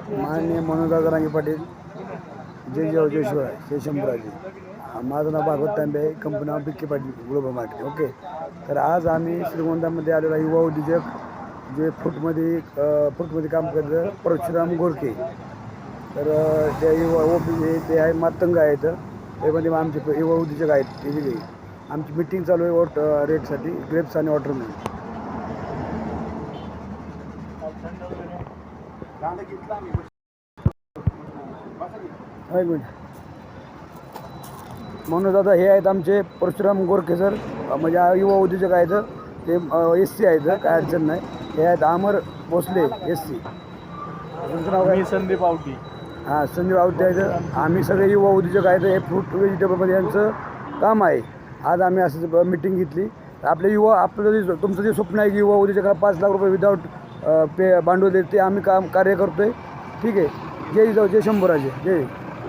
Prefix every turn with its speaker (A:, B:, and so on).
A: माननीय मनोजदादा रांगे पाटील, जय जयशिवाय, जय शंभूराजे. माझं नाव भागवत तांबे आहे, कंपनी नाव Bikki Patil global market. Okay. तर आज आम्ही श्रीगोंद्यामध्ये आलेलो आहे. युवा उद्योजक जे फ्रूटमध्ये काम करतं परशुराम गोरके. तर त्या युवा ते आहे मातंग आहेत. त्यामध्ये आमचे युवा उद्योजक आहेत. ते दिले आमची मिटिंग चालू आहे रेटसाठी ग्रेप्स आणि वॉटरमेलन. म्हणून दादा हे आहेत आमचे परशुराम गोरखे सर, म्हणजे युवा उद्योजक आहेत. ते SC आहेत, काय अडचण नाही. हे आहेत अमर भोसले SC.
B: संदीप आवटी.
A: हां, संदीप आवटी आहेत. आम्ही सगळे युवा उद्योजक आहेत. हे फ्रूट व्हेजिटेबलमध्ये यांचं काम आहे. आज आम्ही असं मीटिंग घेतली. आपलं तुमचं जे स्वप्न आहे की युवा उद्योजकाला 5 लाख रुपये विदाऊट भांडवल देते, आम्ही कार्य करतो आहे. ठीक आहे. जय शंभूराजे. जय.